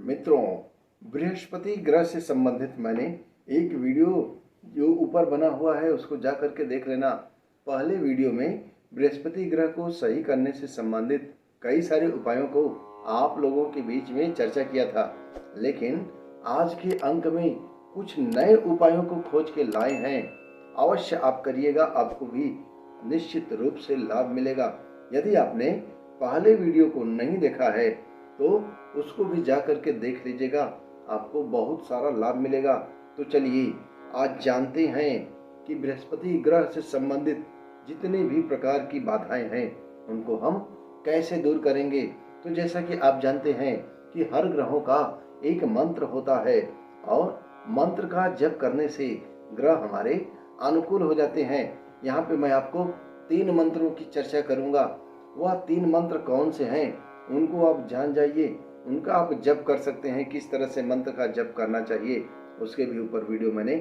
मित्रों, बृहस्पति ग्रह से संबंधित मैंने एक वीडियो जो ऊपर बना हुआ है उसको जा करके देख लेना। पहले वीडियो में बृहस्पति ग्रह को सही करने से संबंधित कई सारे उपायों को आप लोगों के बीच में चर्चा किया था, लेकिन आज के अंक में कुछ नए उपायों को खोज के लाए हैं। अवश्य आप करिएगा, आपको भी निश्चित रूप से लाभ मिलेगा। यदि आपने पहले वीडियो को नहीं देखा है तो उसको भी जा करके देख लीजिएगा, आपको बहुत सारा लाभ मिलेगा। तो चलिए आज जानते हैं कि बृहस्पति ग्रह से संबंधित जितनी भी प्रकार की बाधाएं हैं उनको हम कैसे दूर करेंगे। तो जैसा कि आप जानते हैं कि हर ग्रहों का एक मंत्र होता है और मंत्र का जप करने से ग्रह हमारे अनुकूल हो जाते हैं। यहाँ पे मैं आपको 3 मंत्रों की चर्चा करूंगा। वह 3 मंत्र कौन से हैं उनको आप जान जाइए, उनका आप जप कर सकते हैं। किस तरह से मंत्र का जप करना चाहिए उसके भी ऊपर वीडियो मैंने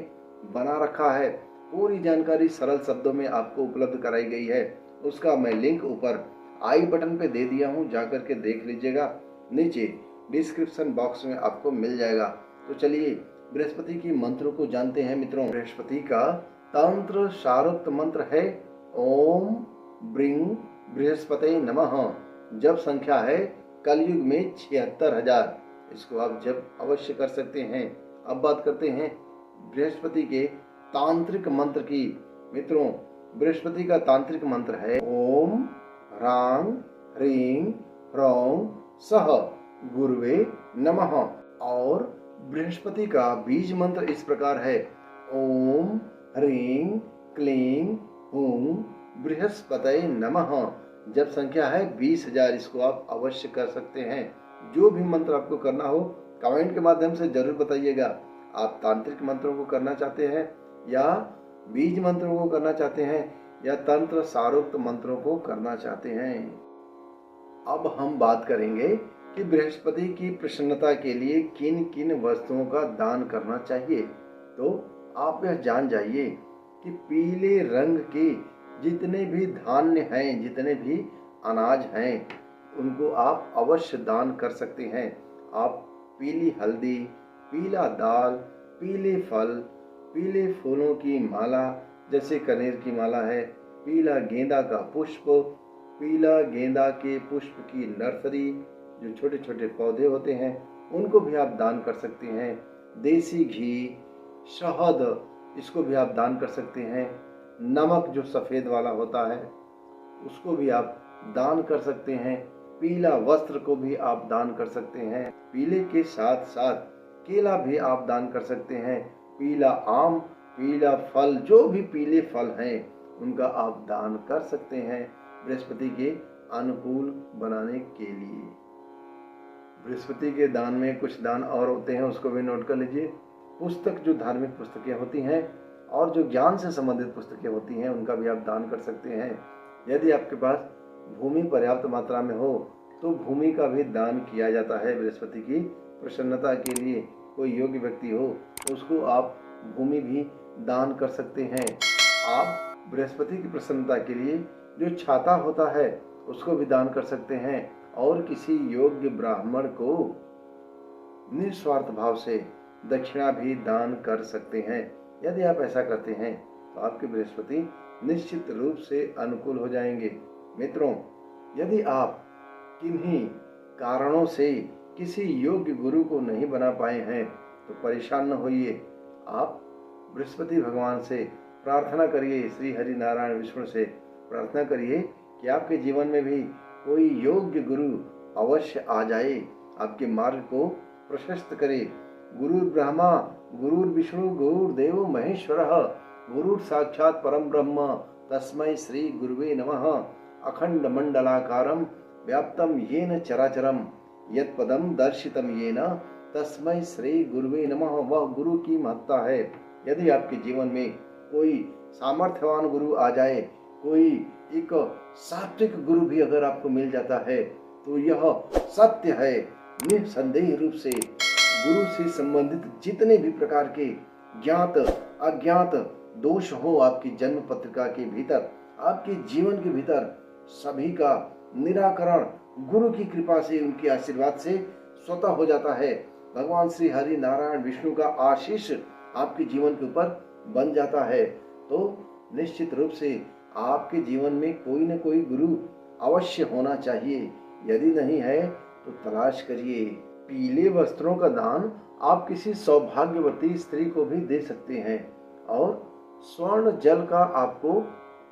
बना रखा है। पूरी जानकारी सरल शब्दों में आपको उपलब्ध कराई गई है। उसका मैं लिंक ऊपर आई बटन पे दे दिया हूँ, जाकर के देख लीजिएगा। नीचे डिस्क्रिप्शन बॉक्स में आपको मिल जाएगा। तो चलिए बृहस्पति की मंत्रों को जानते हैं। मित्रों, बृहस्पति का तंत्र शारोक्त मंत्र है ओम ब्रिंग बृहस्पते नमः। जप संख्या है कलयुग में 76,000। इसको आप जप अवश्य कर सकते हैं। अब बात करते हैं बृहस्पति के तांत्रिक मंत्र की। मित्रों, बृहस्पति का तांत्रिक मंत्र है ओम ह्रांग ह्रीं ह्रौं सह गुरुवे नमः। और बृहस्पति का बीज मंत्र इस प्रकार है ओम ह्रीं क्लीं हूं बृहस्पतये नमः। जब संख्या है 20,000। इसको आप अवश्य कर सकते हैं। जो भी मंत्र आपको करना हो कमेंट के माध्यम से जरूर बताइएगा। आप तांत्रिक मंत्रों को करना चाहते हैं या बीज मंत्रों को करना चाहते हैं या तंत्र सारोक्त मंत्रों को करना चाहते हैं। अब हम बात करेंगे कि बृहस्पति की प्रसन्नता के लिए किन किन वस्तुओं का दान करना चाहिए। तो आप यह जान जाइए कि पीले रंग के जितने भी धान्य हैं, जितने भी अनाज हैं, उनको आप अवश्य दान कर सकते हैं। आप पीली हल्दी, पीला दाल, पीले फल, पीले फूलों की माला जैसे कनेर की माला है, पीला गेंदा का पुष्प, पीला गेंदा के पुष्प की नर्सरी, जो छोटे छोटे पौधे होते हैं उनको भी आप दान कर सकते हैं। देसी घी, शहद, इसको भी आप दान कर सकते हैं। नमक जो सफ़ेद वाला होता है उसको भी आप दान कर सकते हैं। पीला वस्त्र को भी आप दान कर सकते हैं। पीले के साथ साथ केला भी आप दान कर सकते हैं। पीला आम, पीला फल, जो भी पीले फल हैं उनका आप दान कर सकते हैं बृहस्पति के अनुकूल बनाने के लिए। बृहस्पति के दान में कुछ दान और होते हैं, उसको भी नोट कर लीजिए। पुस्तक, जो धार्मिक पुस्तकें होती हैं और जो ज्ञान से संबंधित पुस्तकें होती हैं उनका भी आप दान कर सकते हैं। यदि आपके पास भूमि पर्याप्त मात्रा में हो तो भूमि का भी दान किया जाता है बृहस्पति की प्रसन्नता के लिए। कोई योग्य व्यक्ति हो उसको आप भूमि भी दान कर सकते हैं। आप बृहस्पति की प्रसन्नता के लिए जो छाता होता है उसको भी दान कर सकते हैं और किसी योग्य ब्राह्मण को निस्वार्थ भाव से दक्षिणा भी दान कर सकते हैं। यदि आप ऐसा करते हैं तो आपके बृहस्पति निश्चित रूप से अनुकूल हो जाएंगे। मित्रों, यदि आप किन्हीं कारणों से किसी योग्य गुरु को नहीं बना पाए हैं तो परेशान न होइए। आप बृहस्पति भगवान से प्रार्थना करिए, श्री हरि नारायण विष्णु से प्रार्थना करिए कि आपके जीवन में भी कोई योग्य गुरु अवश्य आ जाए, आपके मार्ग को प्रशस्त करे। गुरु ब्रह्मा गुरुर् विष्णु गुरुर्देवो महेश्वरः गुरुर् साक्षात् परम ब्रह्म तस्मै श्री गुरुवे नमः। अखंड मंडलाकारं व्याप्तं येन चराचरं यत्पदं दर्शितं येन तस्मै श्री गुरुवे नमः। वह गुरु की महत्ता है। यदि आपके जीवन में कोई सामर्थ्यवान गुरु आ जाए, कोई एक सात्विक गुरु भी अगर आपको मिल जाता है तो यह सत्य है। निसंदेह रूप से गुरु से संबंधित जितने भी प्रकार के ज्ञात अज्ञात दोष हो आपकी जन्म पत्रिका के भीतर, आपके जीवन के भीतर, सभी का निराकरण गुरु की कृपा से, उनके आशीर्वाद से स्वतः हो जाता है। भगवान श्री हरि नारायण विष्णु का आशीष आपके जीवन के ऊपर बन जाता है। तो निश्चित रूप से आपके जीवन में कोई न कोई गुरु अवश्य होना चाहिए। यदि नहीं है तो तलाश करिए। पीले वस्त्रों का दान आप किसी सौभाग्यवती स्त्री को भी दे सकते हैं। और स्वर्ण जल का आपको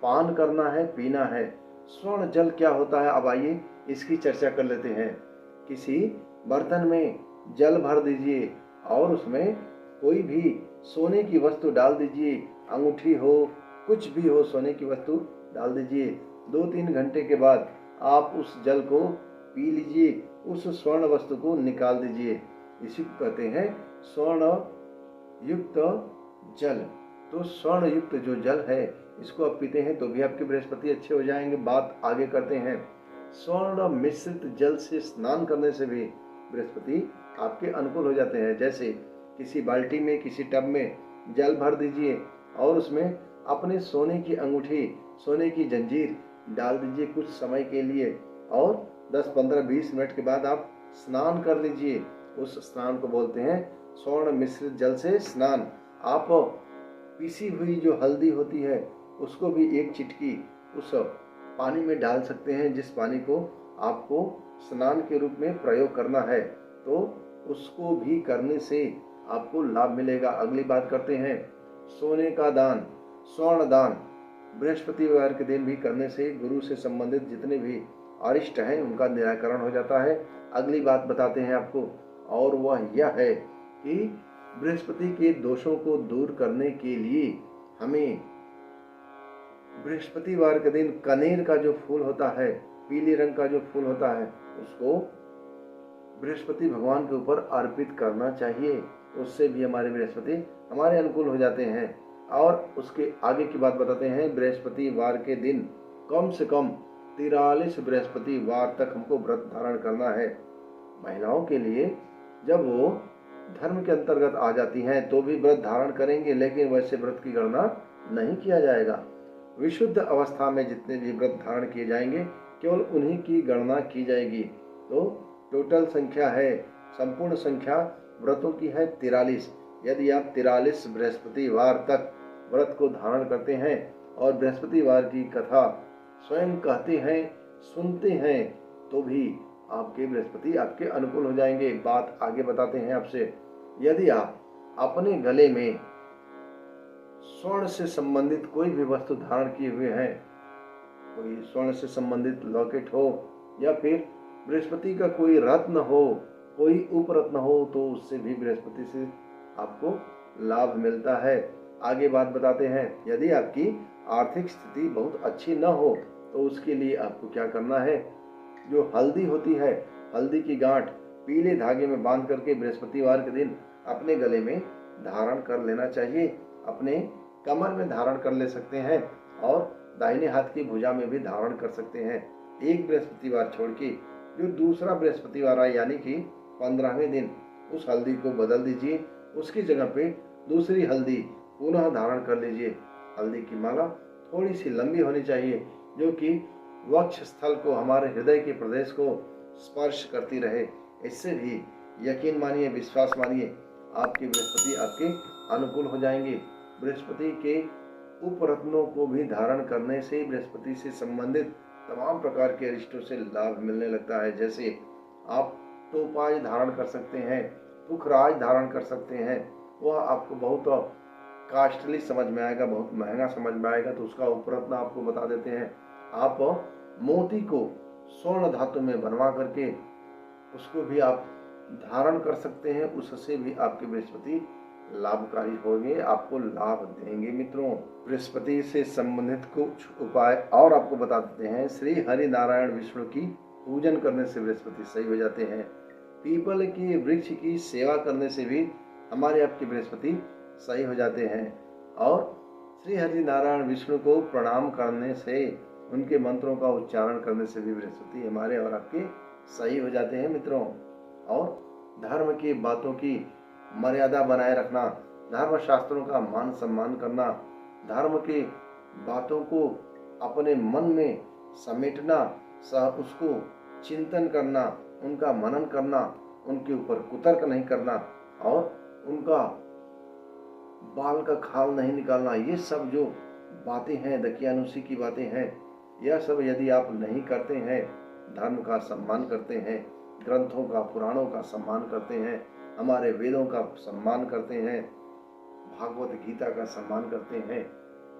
पान करना है, पीना है। स्वर्ण जल क्या होता है, अब आइए इसकी चर्चा कर लेते हैं। किसी बर्तन में जल भर दीजिए और उसमें कोई भी सोने की वस्तु डाल दीजिए, अंगूठी हो, कुछ भी हो, सोने की वस्तु डाल दीजिए। 2-3 घंटे के बाद आप उस जल को पी लीजिए, उस स्वर्ण वस्तु को निकाल दीजिए। इसी को कहते हैं स्वर्ण युक्त जल। तो स्वर्ण युक्त जो जल है इसको आप पीते हैं तो भी आपके बृहस्पति अच्छे हो जाएंगे। बात आगे करते हैं। स्वर्ण मिश्रित जल से स्नान करने से भी बृहस्पति आपके अनुकूल हो जाते हैं। जैसे किसी बाल्टी में, किसी टब में जल भर दीजिए और उसमें अपने सोने की अंगूठी, सोने की जंजीर डाल दीजिए कुछ समय के लिए और 10, 15, 20 मिनट के बाद आप स्नान कर लीजिए। उस स्नान को बोलते हैं स्वर्ण मिश्रित जल से स्नान। आप पीसी हुई जो हल्दी होती है उसको भी एक चिटकी उस पानी में डाल सकते हैं, जिस पानी को आपको स्नान के रूप में प्रयोग करना है। तो उसको भी करने से आपको लाभ मिलेगा। अगली बात करते हैं सोने का दान, स्वर्ण दान बृहस्पतिवार के दिन भी करने से गुरु से संबंधित जितने भी अरिष्ट हैं उनका निराकरण हो जाता है। अगली बात बताते हैं आपको, और वह यह है कि बृहस्पति के दोषों को दूर करने के लिए हमें बृहस्पतिवार के दिन कनेर का जो फूल होता है, पीले रंग का जो फूल होता है, उसको बृहस्पति भगवान के ऊपर अर्पित करना चाहिए। उससे भी हमारे बृहस्पति हमारे अनुकूल हो जाते हैं। और उसके आगे की बात बताते हैं। बृहस्पतिवार के दिन कम से कम 43 बृहस्पतिवार तक हमको व्रत धारण करना है। महिलाओं के लिए जब वो धर्म के अंतर्गत आ जाती हैं तो भी व्रत धारण करेंगे, लेकिन वैसे व्रत की गणना नहीं किया जाएगा। विशुद्ध अवस्था में जितने भी व्रत धारण किए जाएंगे केवल उन्हीं की गणना की जाएगी। तो टोटल संख्या है, संपूर्ण संख्या व्रतों की है 43। यदि आप 43 बृहस्पतिवार तक व्रत को धारण करते हैं और बृहस्पतिवार की कथा स्वयं कहते हैं, सुनते हैं, तो भी आपके बृहस्पति आपके अनुकूल हो जाएंगे। एक बात आगे बताते हैं आपसे। यदि आप अपने गले में स्वर्ण से संबंधित कोई भी वस्तु धारण किए हुए हैं, कोई स्वर्ण से संबंधित लॉकेट हो या फिर बृहस्पति का कोई रत्न हो, कोई उपरत्न हो, तो उससे भी बृहस्पति से आपको लाभ मिलता है। आगे बात बताते हैं। यदि आपकी आर्थिक स्थिति बहुत अच्छी न हो तो उसके लिए आपको क्या करना है। जो हल्दी होती है, हल्दी की गांठ पीले धागे में बांध करके बृहस्पतिवार के दिन अपने गले में धारण कर लेना चाहिए। अपने कमर में धारण कर ले सकते हैं और दाहिने हाथ की भुजा में भी धारण कर सकते हैं। एक बृहस्पतिवार छोड़ के जो दूसरा बृहस्पतिवार आए यानी कि 15वें दिन उस हल्दी को बदल दीजिए। उसकी जगह पे दूसरी हल्दी पुनः धारण कर लीजिए। हल्दी की माला थोड़ी सी लंबी होनी चाहिए जो कि वक्ष स्थल को, हमारे हृदय के प्रदेश को स्पर्श करती रहे। इससे भी यकीन मानिए, विश्वास मानिए, आपके बृहस्पति आपके अनुकूल हो जाएंगे। बृहस्पति के उपरत्नों को भी धारण करने से बृहस्पति से संबंधित तमाम प्रकार के अरिष्टों से लाभ मिलने लगता है। जैसे आप टोपाज धारण कर सकते हैं, पुखराज धारण कर सकते हैं। वह आपको बहुत कास्टली समझ में आएगा, बहुत महंगा समझ में आएगा, तो उसका उपरत्न आपको बता देते हैं। आप मोती को स्वर्ण धातु में बनवा करके उसको भी आप धारण कर सकते हैं। उससे भी आपके बृहस्पति लाभकारी होंगे, आपको लाभ देंगे। मित्रों, बृहस्पति से संबंधित कुछ उपाय और आपको बता देते हैं। श्री हरि नारायण विष्णु की पूजन करने से बृहस्पति सही हो जाते हैं। पीपल के वृक्ष की सेवा करने से भी हमारे आपके बृहस्पति सही हो जाते हैं। और श्री हरि नारायण विष्णु को प्रणाम करने से, उनके मंत्रों का उच्चारण करने से भी बृहस्पति हमारे और आपके सही हो जाते हैं। मित्रों, और धर्म की बातों की मर्यादा बनाए रखना, धर्म शास्त्रों का मान सम्मान करना, धर्म की बातों को अपने मन में समेटना, उसको चिंतन करना, उनका मनन करना, उनके ऊपर कुतर्क नहीं करना और उनका बाल का खाल नहीं निकालना, ये सब जो बातें हैं, दकियानुसी की बातें हैं, यह सब यदि आप नहीं करते हैं, धर्म का सम्मान करते हैं, ग्रंथों का, पुराणों का सम्मान करते हैं, हमारे वेदों का सम्मान करते हैं, भागवत गीता का सम्मान करते हैं,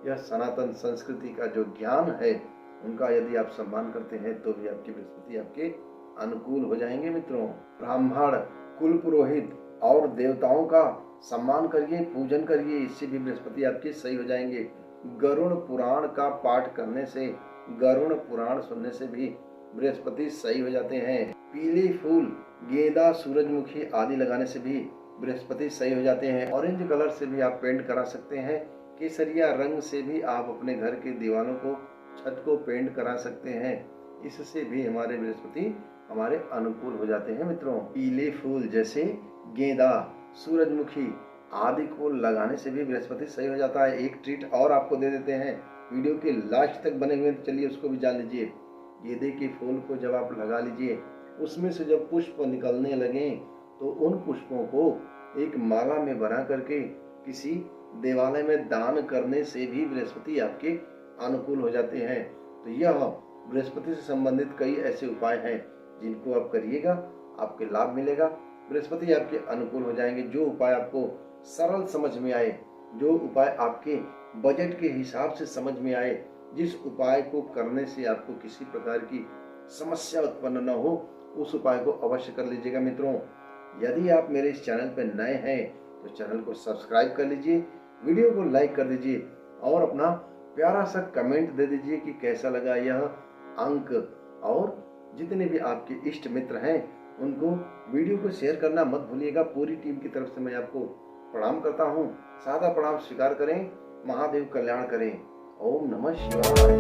यह सनातन संस्कृति का जो ज्ञान है उनका यदि आप सम्मान करते हैं तो भी आपकी बृहस्पति आपके अनुकूल हो जाएंगे। मित्रों, ब्राह्मण, कुल पुरोहित और देवताओं का सम्मान करिए, पूजन करिए, इससे भी बृहस्पति आपके सही हो जाएंगे। गरुड़ पुराण का पाठ करने से, गरुड़ पुराण सुनने से भी बृहस्पति सही हो जाते हैं। पीले फूल, गेंदा, सूरजमुखी आदि लगाने से भी बृहस्पति सही हो जाते हैं। ऑरेंज कलर से भी आप पेंट करा सकते हैं। केसरिया रंग से भी आप अपने घर के दीवारों को, छत को पेंट करा सकते हैं। इससे भी हमारे बृहस्पति हमारे अनुकूल हो जाते हैं। मित्रों, पीले फूल जैसे गेंदा, सूरजमुखी आदि को लगाने से भी बृहस्पति सही हो जाता है। एक ट्रीट और आपको दे देते हैं, वीडियो के लास्ट तक बने हुए, तो चलिए उसको भी जान लीजिए। गेंदे के फूल को जब आप लगा लीजिए, उसमें से जब पुष्प निकलने लगे तो उन पुष्पों को एक माला में बना करके किसी देवालय में दान करने से भी बृहस्पति आपके अनुकूल हो जाते हैं। तो यह बृहस्पति से संबंधित कई ऐसे उपाय हैं जिनको आप करिएगा, आपके लाभ मिलेगा, बृहस्पति आपके अनुकूल हो जाएंगे। जो उपाय आपको सरल समझ में आए, जो उपाय आपके बजट के हिसाब से समझ में आए, जिस उपाय को करने से आपको किसी प्रकार की समस्या उत्पन्न न हो, उस उपाय को अवश्य कर लीजिएगा। मित्रों, यदि आप मेरे इस चैनल पर नए हैं तो चैनल को सब्सक्राइब कर लीजिए, वीडियो को लाइक कर दीजिए और अपना प्यारा सा कमेंट दे दीजिए कि कैसा लगा यह अंक। और जितने भी आपके इष्ट मित्र हैं उनको वीडियो को शेयर करना मत भूलिएगा। पूरी टीम की तरफ से मैं आपको प्रणाम करता हूँ। सादा प्रणाम स्वीकार करें। महादेव कल्याण करें। ओम नमः शिवाय।